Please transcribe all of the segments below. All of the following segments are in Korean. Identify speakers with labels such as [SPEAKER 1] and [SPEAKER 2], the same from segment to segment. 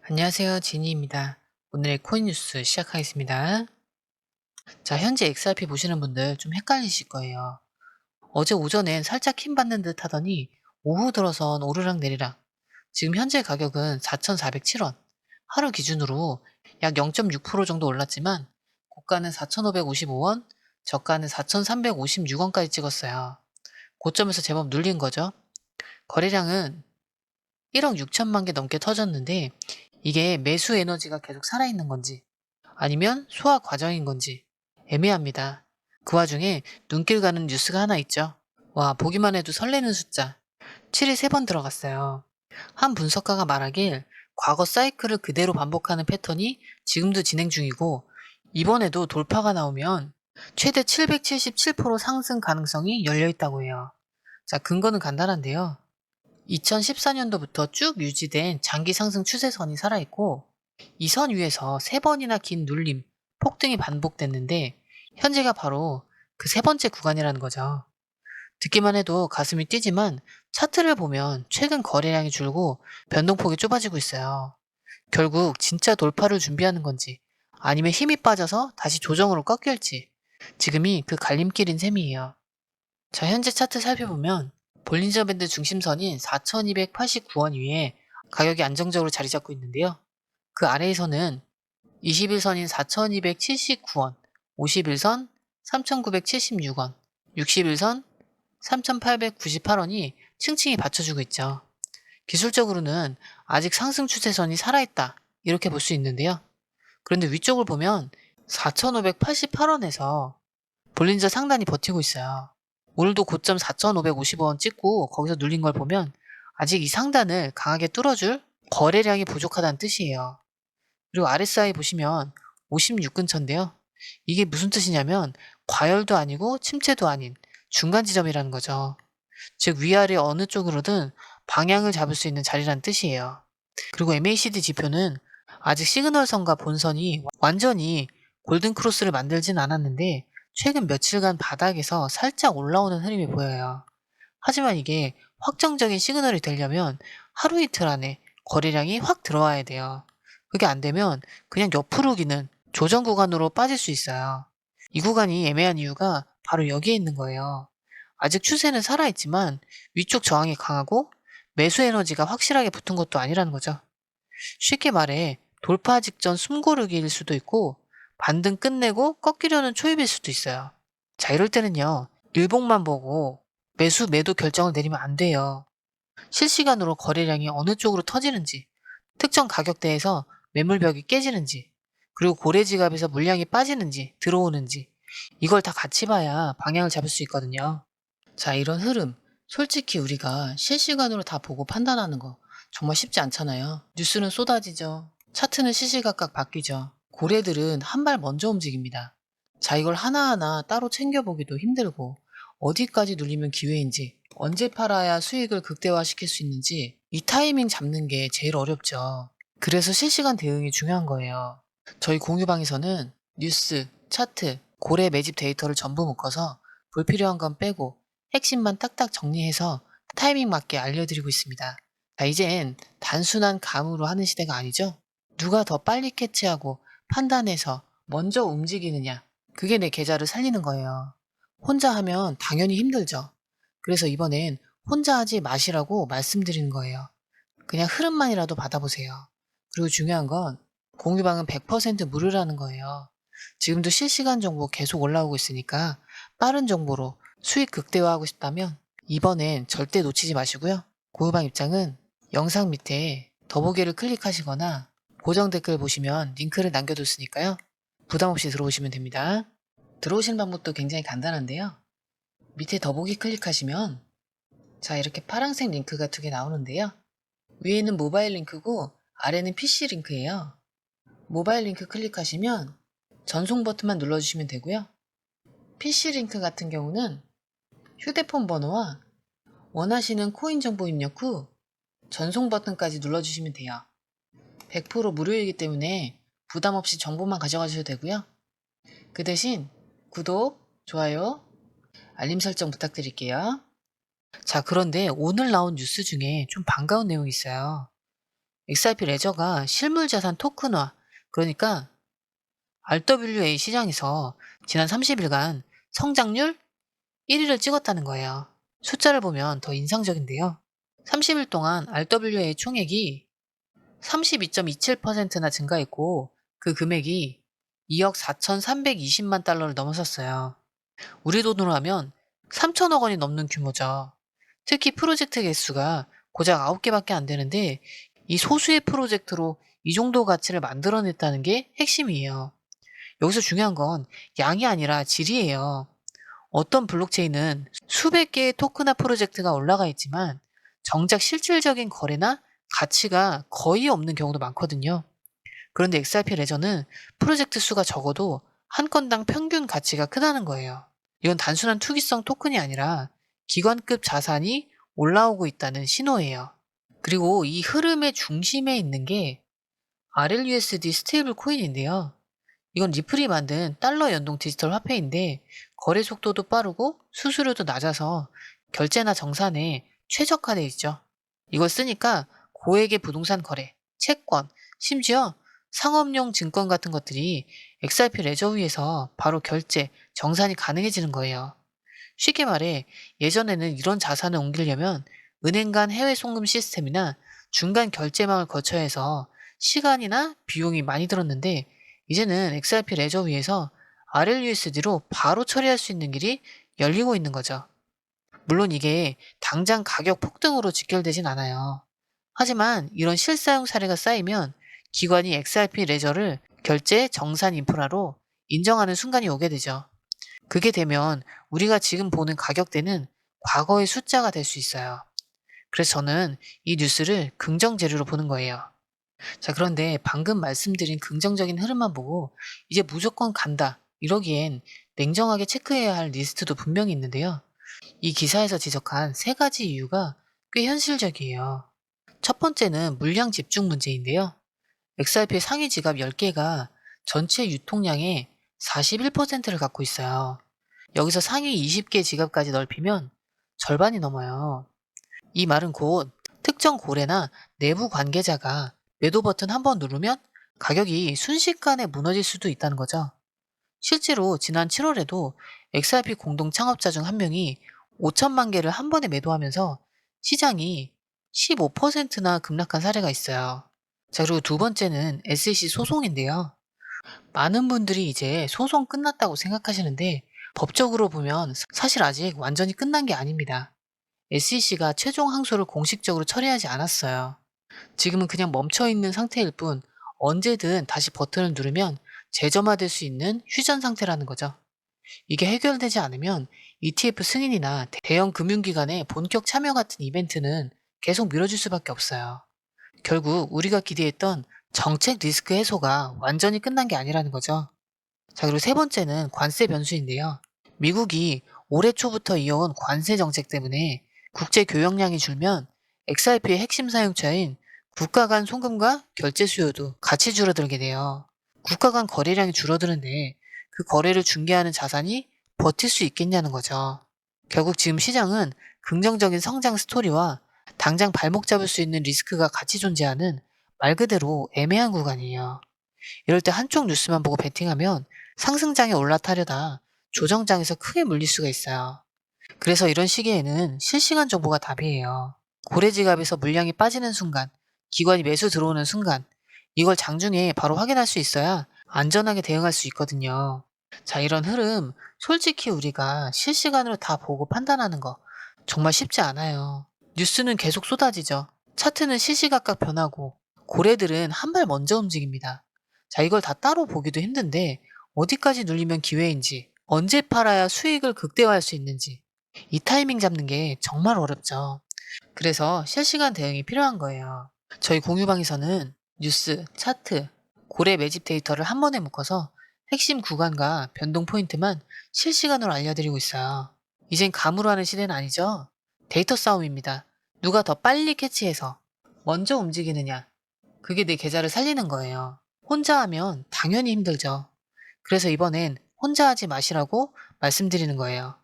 [SPEAKER 1] 안녕하세요. 지니입니다. 오늘의 코인 뉴스 시작하겠습니다. 자, 현재 XRP 보시는 분들 좀 헷갈리실 거예요. 어제 오전엔 살짝 힘 받는 듯 하더니 오후 들어선 오르락 내리락. 지금 현재 가격은 4,407원. 하루 기준으로 약 0.6% 정도 올랐지만 고가는 4,555원, 저가는 4,356원까지 찍었어요. 고점에서 제법 눌린 거죠. 거래량은 1억 6천만 개 넘게 터졌는데 이게 매수 에너지가 계속 살아있는 건지 아니면 소화 과정인 건지 애매합니다. 그 와중에 눈길 가는 뉴스가 하나 있죠. 와, 보기만 해도 설레는 숫자. 7이 3번 들어갔어요. 한 분석가가 말하길 과거 사이클을 그대로 반복하는 패턴이 지금도 진행 중이고 이번에도 돌파가 나오면 최대 777% 상승 가능성이 열려 있다고 해요. 자, 근거는 간단한데요. 2014년도부터 쭉 유지된 장기 상승 추세선이 살아있고 이 선 위에서 3번이나 긴 눌림, 폭등이 반복됐는데 현재가 바로 그 3번째 구간이라는 거죠. 듣기만 해도 가슴이 뛰지만 차트를 보면 최근 거래량이 줄고 변동폭이 좁아지고 있어요. 결국 진짜 돌파를 준비하는 건지 아니면 힘이 빠져서 다시 조정으로 꺾일지 지금이 그 갈림길인 셈이에요. 자, 현재 차트 살펴보면 볼린저 밴드 중심선인 4,289원 위에 가격이 안정적으로 자리 잡고 있는데요. 그 아래에서는 21선인 4,279원, 51선 3,976원, 61선 3,898원이 층층이 받쳐주고 있죠. 기술적으로는 아직 상승 추세선이 살아있다 이렇게 볼 수 있는데요. 그런데 위쪽을 보면 4,588원에서 볼린저 상단이 버티고 있어요. 오늘도 고점 4,550원 찍고 거기서 눌린 걸 보면 아직 이 상단을 강하게 뚫어줄 거래량이 부족하다는 뜻이에요. 그리고 RSI 보시면 56근처인데요. 이게 무슨 뜻이냐면 과열도 아니고 침체도 아닌 중간 지점이라는 거죠. 즉 위아래 어느 쪽으로든 방향을 잡을 수 있는 자리라는 뜻이에요. 그리고 MACD 지표는 아직 시그널선과 본선이 완전히 골든크로스를 만들진 않았는데 최근 며칠간 바닥에서 살짝 올라오는 흐름이 보여요. 하지만 이게 확정적인 시그널이 되려면 하루 이틀 안에 거래량이 확 들어와야 돼요. 그게 안 되면 그냥 옆으로 기는 조정 구간으로 빠질 수 있어요. 이 구간이 애매한 이유가 바로 여기에 있는 거예요. 아직 추세는 살아있지만 위쪽 저항이 강하고 매수 에너지가 확실하게 붙은 것도 아니라는 거죠. 쉽게 말해 돌파 직전 숨고르기일 수도 있고 반등 끝내고 꺾이려는 초입일 수도 있어요. 자, 이럴 때는요. 일봉만 보고 매수 매도 결정을 내리면 안 돼요. 실시간으로 거래량이 어느 쪽으로 터지는지, 특정 가격대에서 매물벽이 깨지는지, 그리고 고래 지갑에서 물량이 빠지는지, 들어오는지, 이걸 다 같이 봐야 방향을 잡을 수 있거든요. 자, 이런 흐름. 솔직히 우리가 실시간으로 다 보고 판단하는 거 정말 쉽지 않잖아요. 뉴스는 쏟아지죠. 차트는 시시각각 바뀌죠. 고래들은 한 발 먼저 움직입니다. 자, 이걸 하나하나 따로 챙겨보기도 힘들고 어디까지 눌리면 기회인지 언제 팔아야 수익을 극대화시킬 수 있는지 이 타이밍 잡는 게 제일 어렵죠. 그래서 실시간 대응이 중요한 거예요. 저희 공유방에서는 뉴스, 차트, 고래 매집 데이터를 전부 묶어서 불필요한 건 빼고 핵심만 딱딱 정리해서 타이밍 맞게 알려드리고 있습니다. 자, 이젠 단순한 감으로 하는 시대가 아니죠? 누가 더 빨리 캐치하고 판단해서 먼저 움직이느냐. 그게 내 계좌를 살리는 거예요. 혼자 하면 당연히 힘들죠. 그래서 이번엔 혼자 하지 마시라고 말씀드리는 거예요. 그냥 흐름만이라도 받아보세요. 그리고 중요한 건 공유방은 100% 무료라는 거예요. 지금도 실시간 정보 계속 올라오고 있으니까 빠른 정보로 수익 극대화하고 싶다면 이번엔 절대 놓치지 마시고요. 공유방 입장은 영상 밑에 더보기를 클릭하시거나 고정 댓글 보시면 링크를 남겨뒀으니까요. 부담 없이 들어오시면 됩니다. 들어오시는 방법도 굉장히 간단한데요. 밑에 더보기 클릭하시면 자, 이렇게 파란색 링크가 2개 나오는데요. 위에는 모바일 링크고 아래는 PC 링크예요. 모바일 링크 클릭하시면 전송 버튼만 눌러주시면 되고요. PC 링크 같은 경우는 휴대폰 번호와 원하시는 코인 정보 입력 후 전송 버튼까지 눌러주시면 돼요. 100% 무료이기 때문에 부담 없이 정보만 가져가셔도 되고요. 그 대신 구독, 좋아요, 알림 설정 부탁드릴게요. 자, 그런데 오늘 나온 뉴스 중에 좀 반가운 내용이 있어요. XRP 레저가 실물 자산 토큰화, 그러니까 RWA 시장에서 지난 30일간 성장률 1위를 찍었다는 거예요. 숫자를 보면 더 인상적인데요. 30일 동안 RWA 총액이 32.27%나 증가했고 그 금액이 2억 4,320만 달러를 넘어섰어요. 우리 돈으로 하면 3천억 원이 넘는 규모죠. 특히 프로젝트 개수가 고작 9개밖에 안 되는데 이 소수의 프로젝트로 이 정도 가치를 만들어냈다는 게 핵심이에요. 여기서 중요한 건 양이 아니라 질이에요. 어떤 블록체인은 수백 개의 토큰화 프로젝트가 올라가 있지만 정작 실질적인 거래나 가치가 거의 없는 경우도 많거든요. 그런데 XRP 레저는 프로젝트 수가 적어도 한 건당 평균 가치가 크다는 거예요. 이건 단순한 투기성 토큰이 아니라 기관급 자산이 올라오고 있다는 신호예요. 그리고 이 흐름의 중심에 있는 게 RLUSD 스테이블 코인인데요. 이건 리플이 만든 달러 연동 디지털 화폐인데 거래 속도도 빠르고 수수료도 낮아서 결제나 정산에 최적화되어 있죠. 이걸 쓰니까 고액의 부동산 거래, 채권, 심지어 상업용 증권 같은 것들이 XRP 레저 위에서 바로 결제, 정산이 가능해지는 거예요. 쉽게 말해 예전에는 이런 자산을 옮기려면 은행 간 해외 송금 시스템이나 중간 결제망을 거쳐야 해서 시간이나 비용이 많이 들었는데 이제는 XRP 레저 위에서 RLUSD로 바로 처리할 수 있는 길이 열리고 있는 거죠. 물론 이게 당장 가격 폭등으로 직결되진 않아요. 하지만 이런 실사용 사례가 쌓이면 기관이 XRP 레저를 결제 정산 인프라로 인정하는 순간이 오게 되죠. 그게 되면 우리가 지금 보는 가격대는 과거의 숫자가 될 수 있어요. 그래서 저는 이 뉴스를 긍정 재료로 보는 거예요. 자, 그런데 방금 말씀드린 긍정적인 흐름만 보고 이제 무조건 간다, 이러기엔 냉정하게 체크해야 할 리스트도 분명히 있는데요. 이 기사에서 지적한 세 가지 이유가 꽤 현실적이에요. 첫 번째는 물량 집중 문제인데요. XRP 상위 지갑 10개가 전체 유통량의 41%를 갖고 있어요. 여기서 상위 20개 지갑까지 넓히면 절반이 넘어요. 이 말은 곧 특정 고래나 내부 관계자가 매도 버튼 한 번 누르면 가격이 순식간에 무너질 수도 있다는 거죠. 실제로 지난 7월에도 XRP 공동 창업자 중 한 명이 5천만 개를 한 번에 매도하면서 시장이 15%나 급락한 사례가 있어요. 자, 그리고 두 번째는 SEC 소송인데요. 많은 분들이 이제 소송 끝났다고 생각하시는데 법적으로 보면 사실 아직 완전히 끝난 게 아닙니다. SEC가 최종 항소를 공식적으로 처리하지 않았어요. 지금은 그냥 멈춰 있는 상태일 뿐 언제든 다시 버튼을 누르면 재점화될 수 있는 휴전 상태라는 거죠. 이게 해결되지 않으면 ETF 승인이나 대형 금융기관의 본격 참여 같은 이벤트는 계속 미뤄질 수밖에 없어요. 결국 우리가 기대했던 정책 리스크 해소가 완전히 끝난 게 아니라는 거죠. 자, 그리고 세 번째는 관세 변수인데요. 미국이 올해 초부터 이어온 관세 정책 때문에 국제 교역량이 줄면 XRP의 핵심 사용처인 국가 간 송금과 결제 수요도 같이 줄어들게 돼요. 국가 간 거래량이 줄어드는데 그 거래를 중개하는 자산이 버틸 수 있겠냐는 거죠. 결국 지금 시장은 긍정적인 성장 스토리와 당장 발목 잡을 수 있는 리스크가 같이 존재하는 말 그대로 애매한 구간이에요. 이럴 때 한쪽 뉴스만 보고 베팅하면 상승장에 올라타려다 조정장에서 크게 물릴 수가 있어요. 그래서 이런 시기에는 실시간 정보가 답이에요. 고래지갑에서 물량이 빠지는 순간, 기관이 매수 들어오는 순간, 이걸 장중에 바로 확인할 수 있어야 안전하게 대응할 수 있거든요. 자, 이런 흐름, 솔직히 우리가 실시간으로 다 보고 판단하는 거 정말 쉽지 않아요. 뉴스는 계속 쏟아지죠. 차트는 시시각각 변하고, 고래들은 한 발 먼저 움직입니다. 자, 이걸 다 따로 보기도 힘든데, 어디까지 눌리면 기회인지, 언제 팔아야 수익을 극대화할 수 있는지, 이 타이밍 잡는 게 정말 어렵죠. 그래서 실시간 대응이 필요한 거예요. 저희 공유방에서는 뉴스, 차트, 고래 매집 데이터를 한 번에 묶어서 핵심 구간과 변동 포인트만 실시간으로 알려드리고 있어요. 이젠 감으로 하는 시대는 아니죠. 데이터 싸움입니다. 누가 더 빨리 캐치해서 먼저 움직이느냐. 그게 내 계좌를 살리는 거예요. 혼자 하면 당연히 힘들죠. 그래서 이번엔 혼자 하지 마시라고 말씀드리는 거예요.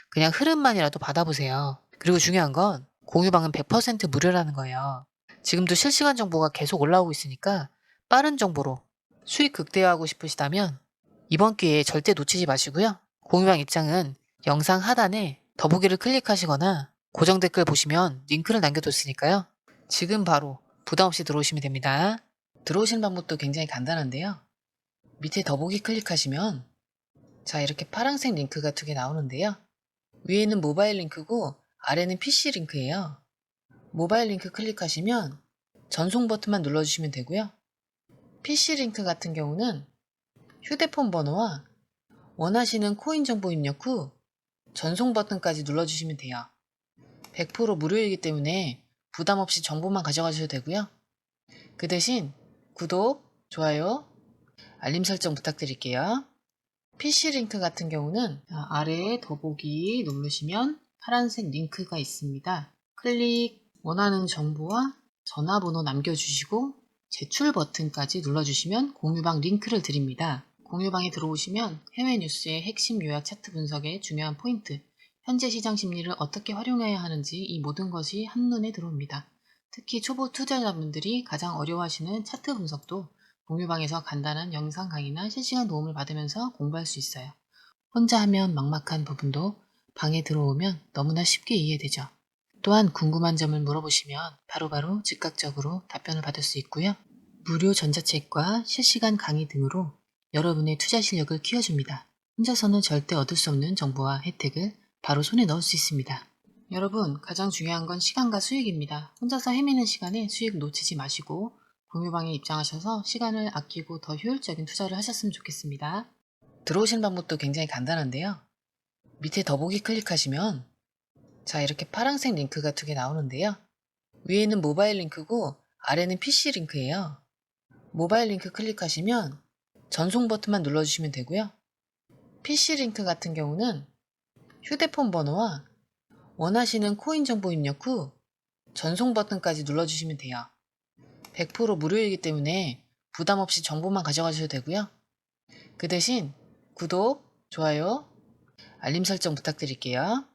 [SPEAKER 1] 그냥 흐름만이라도 받아보세요. 그리고 중요한 건 공유방은 100% 무료라는 거예요. 지금도 실시간 정보가 계속 올라오고 있으니까 빠른 정보로 수익 극대화하고 싶으시다면 이번 기회에 절대 놓치지 마시고요. 공유방 입장은 영상 하단에 더보기를 클릭하시거나 고정 댓글 보시면 링크를 남겨뒀으니까요. 지금 바로 부담 없이 들어오시면 됩니다. 들어오시는 방법도 굉장히 간단한데요. 밑에 더보기 클릭하시면 자, 이렇게 파란색 링크가 2개 나오는데요. 위에는 모바일 링크고 아래는 PC 링크예요. 모바일 링크 클릭하시면 전송 버튼만 눌러주시면 되고요. PC 링크 같은 경우는 휴대폰 번호와 원하시는 코인 정보 입력 후 전송 버튼까지 눌러주시면 돼요. 100% 무료이기 때문에 부담 없이 정보만 가져가셔도 되고요. 그 대신 구독, 좋아요, 알림 설정 부탁드릴게요. PC 링크 같은 경우는 아래에 더보기 누르시면 파란색 링크가 있습니다. 클릭, 원하는 정보와 전화번호 남겨주시고 제출 버튼까지 눌러주시면 공유방 링크를 드립니다. 공유방에 들어오시면 해외 뉴스의 핵심 요약 차트 분석의 중요한 포인트, 현재 시장 심리를 어떻게 활용해야 하는지 이 모든 것이 한눈에 들어옵니다. 특히 초보 투자자분들이 가장 어려워하시는 차트 분석도 공유방에서 간단한 영상 강의나 실시간 도움을 받으면서 공부할 수 있어요. 혼자 하면 막막한 부분도 방에 들어오면 너무나 쉽게 이해되죠. 또한 궁금한 점을 물어보시면 바로바로 즉각적으로 답변을 받을 수 있고요. 무료 전자책과 실시간 강의 등으로 여러분의 투자 실력을 키워줍니다. 혼자서는 절대 얻을 수 없는 정보와 혜택을 바로 손에 넣을 수 있습니다. 여러분, 가장 중요한 건 시간과 수익입니다. 혼자서 헤매는 시간에 수익 놓치지 마시고 공유방에 입장하셔서 시간을 아끼고 더 효율적인 투자를 하셨으면 좋겠습니다. 들어오신 방법도 굉장히 간단한데요. 밑에 더보기 클릭하시면 자, 이렇게 파란색 링크가 2개 나오는데요. 위에는 모바일 링크고 아래는 PC 링크예요. 모바일 링크 클릭하시면 전송 버튼만 눌러주시면 되고요. PC 링크 같은 경우는 휴대폰 번호와 원하시는 코인 정보 입력 후 전송 버튼까지 눌러주시면 돼요. 100% 무료이기 때문에 부담 없이 정보만 가져가셔도 되고요. 그 대신 구독, 좋아요, 알림 설정 부탁드릴게요.